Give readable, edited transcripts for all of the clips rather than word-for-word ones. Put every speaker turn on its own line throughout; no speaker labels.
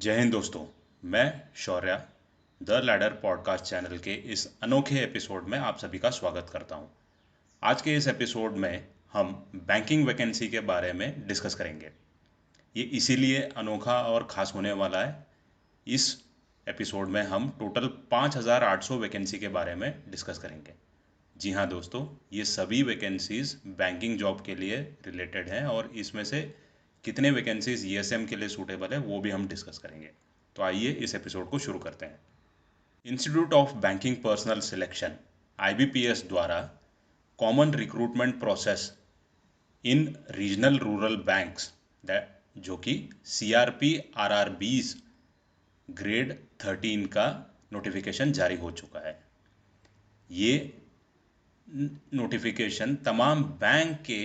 जय हिंद दोस्तों। मैं Shaurya the ladder podcast channel के इस अनोखे एपिसोड में आप सभी का स्वागत करता हूं। आज के इस एपिसोड में हम बैंकिंग वैकेंसी के बारे में डिस्कस करेंगे। ये इसीलिए अनोखा और ख़ास होने वाला है। इस एपिसोड में हम टोटल 5,800 वैकेंसी के बारे में डिस्कस करेंगे। जी हाँ दोस्तों, ये सभी वैकेंसीज़ बैंकिंग जॉब के लिए रिलेटेड हैं और इसमें से कितने वैकेंसीज ईएसएम के लिए सूटेबल है वो भी हम डिस्कस करेंगे। तो आइए इस एपिसोड को शुरू करते हैं। Institute of banking personnel selection IBPS द्वारा common recruitment process in regional rural banks जो कि सीआरपी आरआरबीज ग्रेड 13 का नोटिफिकेशन जारी हो चुका है। ये नोटिफिकेशन तमाम बैंक के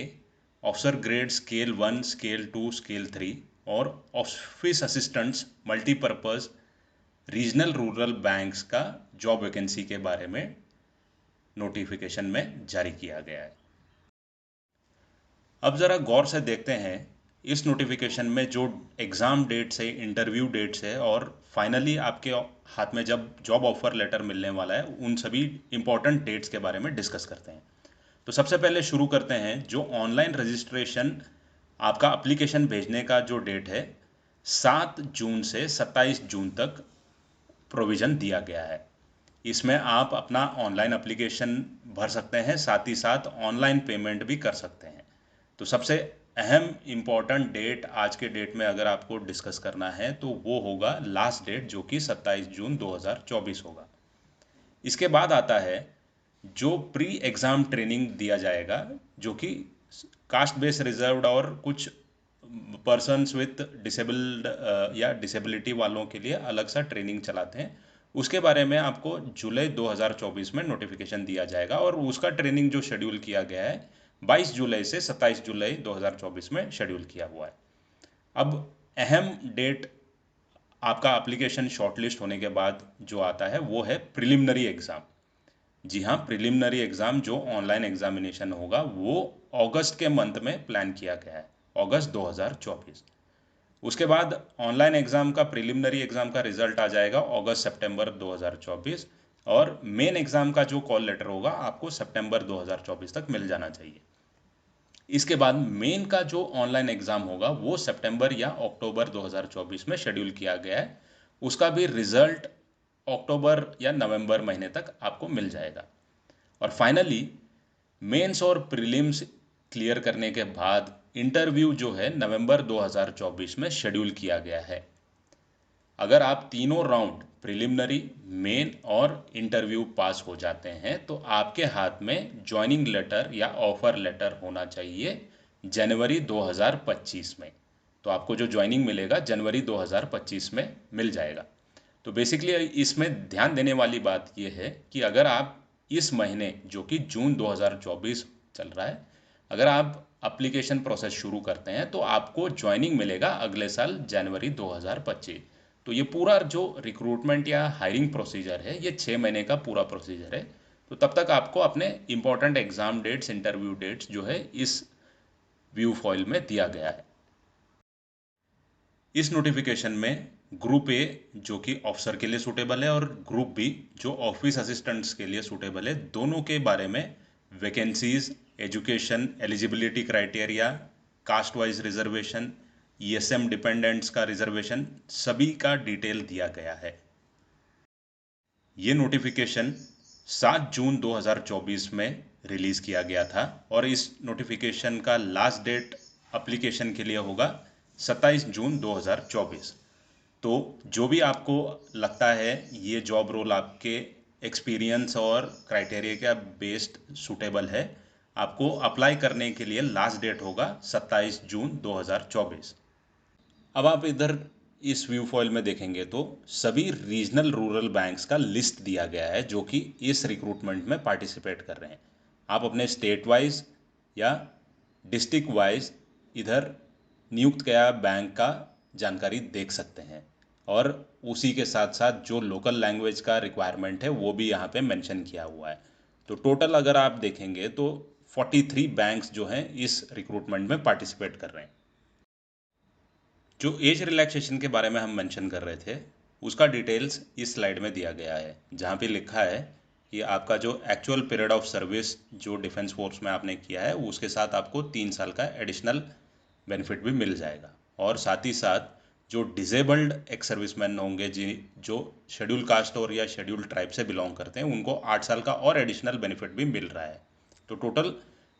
officer grade scale 1, scale 2, scale 3 और office assistants multipurpose regional rural banks का जॉब वैकेंसी के बारे में नोटिफिकेशन में जारी किया गया है। अब ज़रा गौर से देखते हैं इस नोटिफिकेशन में जो एग्ज़ाम डेट्स है, इंटरव्यू डेट्स है और फाइनली आपके हाथ में जब जॉब ऑफर लेटर मिलने वाला है, उन सभी इंपॉर्टेंट डेट्स के बारे में डिस्कस करते हैं। तो सबसे पहले शुरू करते हैं जो ऑनलाइन रजिस्ट्रेशन आपका एप्लीकेशन भेजने का जो डेट है 7 जून से 27 जून तक प्रोविज़न दिया गया है। इसमें आप अपना ऑनलाइन एप्लीकेशन भर सकते हैं, साथ ही साथ ऑनलाइन पेमेंट भी कर सकते हैं। तो सबसे अहम इम्पॉर्टेंट डेट आज के डेट में अगर आपको डिस्कस करना है तो वो होगा लास्ट डेट, जो कि 27 जून 2024 होगा। इसके बाद आता है जो प्री एग्ज़ाम ट्रेनिंग दिया जाएगा, जो कि कास्ट बेस रिजर्व्ड और कुछ पर्सन्स विथ डिसेबल्ड या डिसेबिलिटी वालों के लिए अलग सा ट्रेनिंग चलाते हैं। उसके बारे में आपको जुलाई 2024 में नोटिफिकेशन दिया जाएगा और उसका ट्रेनिंग जो शेड्यूल किया गया है 22 जुलाई से 27 जुलाई 2024 में शेड्यूल किया हुआ है। अब अहम डेट आपका एप्लीकेशन शॉर्टलिस्ट होने के बाद जो आता है वो है प्रिलिमिनरी एग्ज़ाम। जी हाँ, प्रिलिमिनरी एग्ज़ाम जो ऑनलाइन एग्जामिनेशन होगा वो अगस्त के मंथ में प्लान किया गया है, अगस्त 2024। उसके बाद ऑनलाइन एग्ज़ाम का, प्रिलिमिनरी एग्ज़ाम का रिजल्ट आ जाएगा अगस्त सितंबर 2024 और मेन एग्ज़ाम का जो कॉल लेटर होगा आपको सितंबर 2024 तक मिल जाना चाहिए। इसके बाद मेन का जो ऑनलाइन एग्ज़ाम होगा वो सितंबर या अक्टूबर 2024 में शेड्यूल किया गया है। उसका भी रिजल्ट अक्टूबर या नवंबर महीने तक आपको मिल जाएगा। और फाइनली मेंस और प्रीलिम्स क्लियर करने के बाद इंटरव्यू जो है नवंबर 2024 में शेड्यूल किया गया है। अगर आप तीनों राउंड प्रिलिमिनरी, मेन और इंटरव्यू पास हो जाते हैं तो आपके हाथ में ज्वाइनिंग लेटर या ऑफर लेटर होना चाहिए जनवरी 2025 में। तो आपको जो ज्वाइनिंग मिलेगा जनवरी 2025 में मिल जाएगा। तो बेसिकली इसमें ध्यान देने वाली बात यह है कि अगर आप इस महीने, जो कि जून 2024 चल रहा है, अगर आप एप्लीकेशन प्रोसेस शुरू करते हैं तो आपको ज्वाइनिंग मिलेगा अगले साल जनवरी 2025। तो ये पूरा जो रिक्रूटमेंट या हायरिंग प्रोसीजर है ये 6 महीने का पूरा प्रोसीजर है। तो तब तक आपको अपने important exam dates, interview dates जो है इस व्यू फॉइल में दिया गया है। इस नोटिफिकेशन में ग्रुप ए जो कि ऑफिसर के लिए सूटेबल है और ग्रुप बी जो ऑफिस असिस्टेंट्स के लिए सूटेबल है, दोनों के बारे में vacancies, education, eligibility criteria, caste wise reservation, ESM dependents का रिजर्वेशन, सभी का डिटेल दिया गया है। ये नोटिफिकेशन 7 जून 2024 में रिलीज़ किया गया था और इस नोटिफिकेशन का लास्ट डेट एप्लीकेशन के लिए होगा 27 जून 2024। तो जो भी आपको लगता है ये जॉब रोल आपके एक्सपीरियंस और क्राइटेरिया का बेस्ड सूटेबल है, आपको अप्लाई करने के लिए लास्ट डेट होगा 27 जून 2024। अब आप इधर इस व्यू फॉइल में देखेंगे तो सभी रीजनल रूरल बैंक्स का लिस्ट दिया गया है जो कि इस रिक्रूटमेंट में पार्टिसिपेट कर रहे हैं। आप अपने स्टेट वाइज या डिस्ट्रिक्ट वाइज इधर नियुक्त किया बैंक का जानकारी देख सकते हैं और उसी के साथ साथ जो लोकल लैंग्वेज का रिक्वायरमेंट है वो भी यहाँ पे मेंशन किया हुआ है। तो टोटल अगर आप देखेंगे तो 43 बैंक्स जो हैं इस रिक्रूटमेंट में पार्टिसिपेट कर रहे हैं। जो एज रिलैक्सेशन के बारे में हम मेंशन कर रहे थे उसका डिटेल्स इस स्लाइड में दिया गया है, जहाँ पे लिखा है कि आपका जो एक्चुअल पीरियड ऑफ सर्विस जो डिफेंस फोर्स में आपने किया है उसके साथ आपको 3 साल का एडिशनल बेनिफिट भी मिल जाएगा। और साथ ही साथ जो डिसेबल्ड एक्स सर्विसमैन होंगे जी, जो शेड्यूल कास्ट और या शेड्यूल ट्राइब से बिलोंग करते हैं, उनको 8 साल का और एडिशनल बेनिफिट भी मिल रहा है। तो टोटल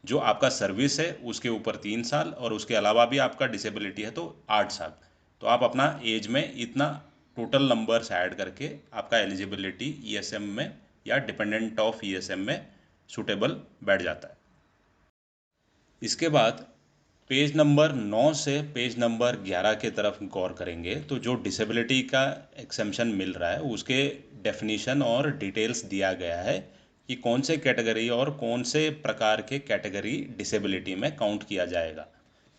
जो आपका सर्विस है उसके ऊपर 3 साल और उसके अलावा भी आपका डिसेबिलिटी है तो 8 साल। तो आप अपना एज में इतना टोटल नंबर्स ऐड करके आपका एलिजिबिलिटी ईएसएम में या डिपेंडेंट ऑफ ईएसएम में सूटेबल बैठ जाता है। इसके बाद पेज नंबर 9 से पेज नंबर 11 के तरफ गौर करेंगे तो जो डिसेबिलिटी का एक्सेम्पशन मिल रहा है उसके डेफिनीशन और डिटेल्स दिया गया है कि कौन से कैटेगरी और कौन से प्रकार के कैटेगरी डिसेबिलिटी में काउंट किया जाएगा।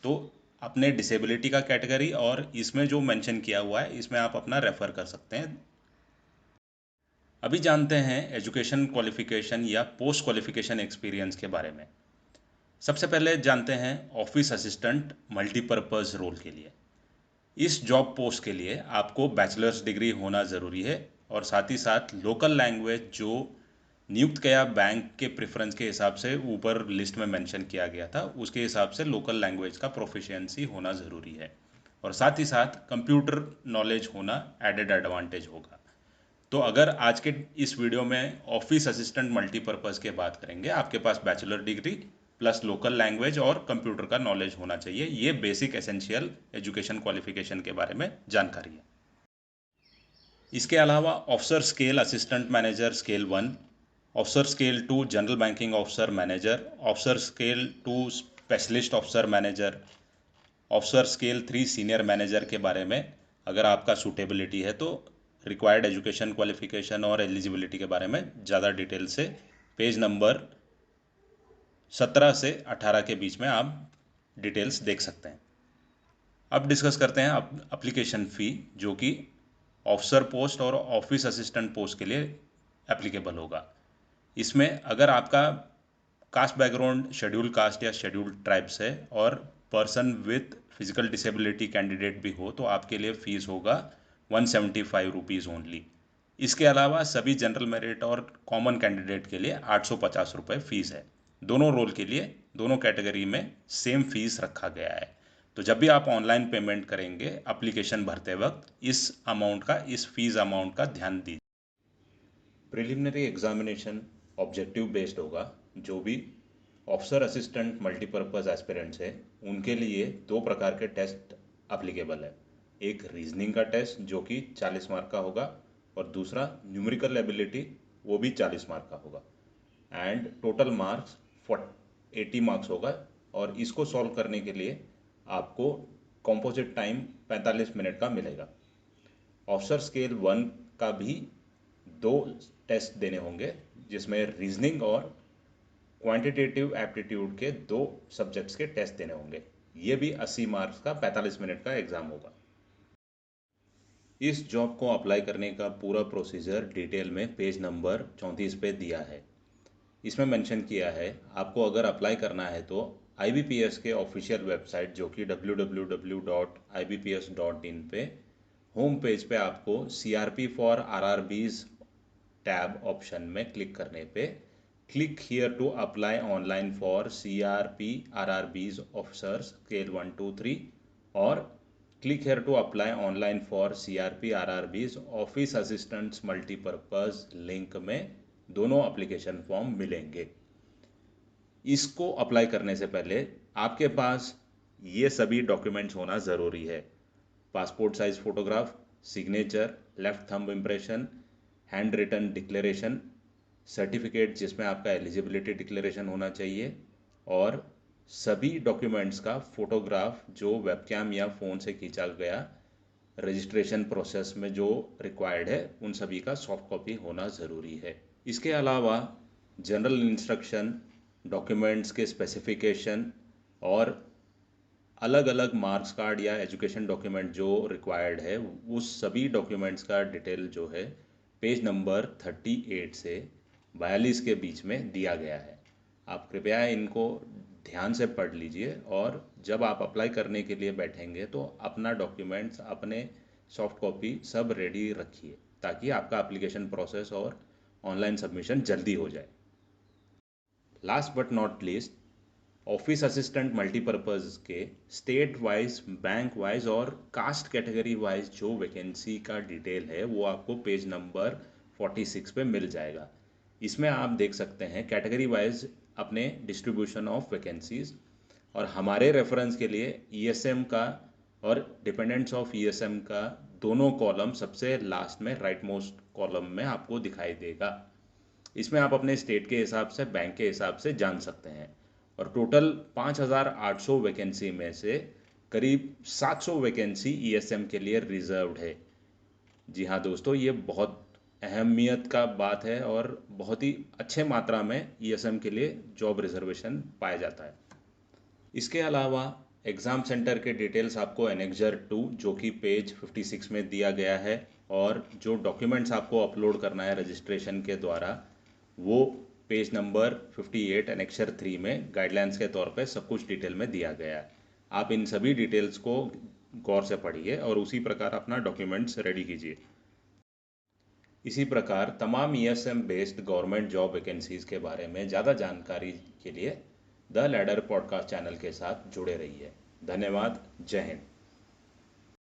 तो अपने डिसेबिलिटी का कैटेगरी और इसमें जो मेंशन किया हुआ है इसमें आप अपना रेफर कर सकते हैं। अभी जानते हैं एजुकेशन क्वालिफिकेशन या पोस्ट क्वालिफिकेशन एक्सपीरियंस के बारे में। सबसे पहले जानते हैं ऑफिस असिस्टेंट मल्टीपर्पज़ रोल के लिए। इस जॉब पोस्ट के लिए आपको बैचलर्स डिग्री होना ज़रूरी है और साथ ही साथ लोकल लैंग्वेज जो नियुक्त किया बैंक के प्रेफरेंस के हिसाब से ऊपर लिस्ट में मेंशन किया गया था उसके हिसाब से लोकल लैंग्वेज का प्रोफिशिएंसी होना ज़रूरी है। और साथ ही साथ कंप्यूटर नॉलेज होना एडेड एडवांटेज होगा। तो अगर आज के इस वीडियो में ऑफिस असिस्टेंट मल्टीपर्पज़ के बात करेंगे, आपके पास bachelor degree plus local language और कंप्यूटर का नॉलेज होना चाहिए। ये बेसिक एसेंशियल एजुकेशन क्वालिफिकेशन के बारे में जानकारी है। इसके अलावा officer scale assistant manager scale 1, officer scale 2 general banking officer manager, officer scale 2 specialist officer manager, officer scale 3 senior manager के बारे में अगर आपका सूटेबिलिटी है तो रिक्वायर्ड एजुकेशन क्वालिफिकेशन और एलिजिबिलिटी के बारे में ज़्यादा डिटेल से पेज नंबर 17 से 18 के बीच में आप डिटेल्स देख सकते हैं। अब डिस्कस करते हैं एप्लीकेशन फ़ी, जो कि ऑफिसर पोस्ट और ऑफिस असिस्टेंट पोस्ट के लिए एप्लीकेबल होगा। इसमें अगर आपका कास्ट बैकग्राउंड शेड्यूल कास्ट या शेड्यूल ट्राइब्स है और person with physical disability candidate भी हो तो आपके लिए फ़ीस होगा 175 रुपीज़ ओनली। इसके अलावा सभी जनरल मेरिट और कॉमन कैंडिडेट के लिए 850 रुपये फ़ीस है। दोनों रोल के लिए दोनों कैटेगरी में सेम फीस रखा गया है। तो जब भी आप ऑनलाइन पेमेंट करेंगे एप्लीकेशन भरते वक्त इस फीस अमाउंट का ध्यान दीजिए। प्रिलिमिनरी एग्जामिनेशन ऑब्जेक्टिव बेस्ड होगा। जो भी ऑफिसर असिस्टेंट मल्टीपर्पज़ एस्पिरेंट्स है उनके लिए दो प्रकार के टेस्ट अप्लीकेबल है। एक रीजनिंग का टेस्ट जो कि 40 मार्क का होगा और दूसरा न्यूमेरिकल एबिलिटी, वो भी 40 मार्क का होगा। एंड टोटल मार्क्स 80 मार्क्स होगा। और इसको सॉल्व करने के लिए आपको कॉम्पोजिट टाइम 45 मिनट का मिलेगा। ऑफिसर स्केल 1 का भी दो टेस्ट देने होंगे, जिसमें रीजनिंग और क्वांटिटेटिव एप्टीट्यूड के दो सब्जेक्ट्स के टेस्ट देने होंगे। ये भी 80 मार्क्स का 45 मिनट का एग्जाम होगा। इस जॉब को अप्लाई करने का पूरा प्रोसीजर डिटेल में पेज नंबर 34 पे दिया है। इसमें मेंशन किया है आपको अगर अप्लाई करना है तो IBPS के ऑफिशियल वेबसाइट जो कि www.ibps.in पे होम पेज पे आपको CRP for RRBs tab option में क्लिक करने पे click here to apply online for CRP RRBs officers scale 1 2 3 और click here to apply online for CRP RRBs office assistants multipurpose link में दोनों application form मिलेंगे। इसको अप्लाई करने से पहले आपके पास ये सभी डॉक्यूमेंट्स होना ज़रूरी है। Passport size photograph, signature, left thumb impression, hand written declaration, certificate जिसमें आपका एलिजिबिलिटी डिक्लेरेशन होना चाहिए और सभी डॉक्यूमेंट्स का फोटोग्राफ जो वेबकैम या फ़ोन से खींचा गया रजिस्ट्रेशन प्रोसेस में जो रिक्वायर्ड है उन सभी का सॉफ्ट कॉपी होना ज़रूरी है। इसके अलावा जनरल इंस्ट्रक्शन, डॉक्यूमेंट्स के स्पेसिफिकेशन और अलग अलग मार्क्स कार्ड या एजुकेशन डॉक्यूमेंट जो रिक्वायर्ड है उस सभी डॉक्यूमेंट्स का डिटेल जो है पेज नंबर 38 से 42 के बीच में दिया गया है। आप कृपया इनको ध्यान से पढ़ लीजिए और जब आप अप्लाई करने के लिए बैठेंगे तो अपना डॉक्यूमेंट्स, अपने सॉफ्ट कॉपी सब रेडी रखिए ताकि आपका एप्लीकेशन प्रोसेस और ऑनलाइन सबमिशन जल्दी हो जाए। Last but not least, office assistant multipurpose के स्टेट वाइज, बैंक वाइज और कास्ट कैटेगरी वाइज जो वैकेंसी का डिटेल है वो आपको पेज नंबर 46 पे मिल जाएगा। इसमें आप देख सकते हैं कैटेगरी वाइज अपने डिस्ट्रीब्यूशन ऑफ वैकेंसीज, और हमारे रेफरेंस के लिए ईएसएम का और डिपेंडेंट्स ऑफ ईएसएम का दोनों कॉलम सबसे लास्ट में राइट मोस्ट कॉलम में आपको दिखाई देगा। इसमें आप अपने स्टेट के हिसाब से, बैंक के हिसाब से जान सकते हैं। और टोटल 5,800 वैकेंसी में से करीब 700 वैकेंसी ईएसएम के लिए रिजर्व्ड है। जी हाँ दोस्तों, ये बहुत अहमियत का बात है और बहुत ही अच्छे मात्रा में ईएसएम के लिए जॉब रिजर्वेशन पाया जाता है। इसके अलावा एग्ज़ाम सेंटर के डिटेल्स आपको एनेक्जर 2 जो कि पेज 56 में दिया गया है, और जो डॉक्यूमेंट्स आपको अपलोड करना है रजिस्ट्रेशन के द्वारा वो पेज नंबर 58 एनेक्सर 3 में गाइडलाइंस के तौर पे सब कुछ डिटेल में दिया गया है। आप इन सभी डिटेल्स को गौर से पढ़िए और उसी प्रकार अपना डॉक्यूमेंट्स रेडी कीजिए। इसी प्रकार तमाम ESM based government job vacancies के बारे में ज़्यादा जानकारी के लिए द लैडर पॉडकास्ट चैनल के साथ जुड़े रहिए। धन्यवाद। जय हिंद।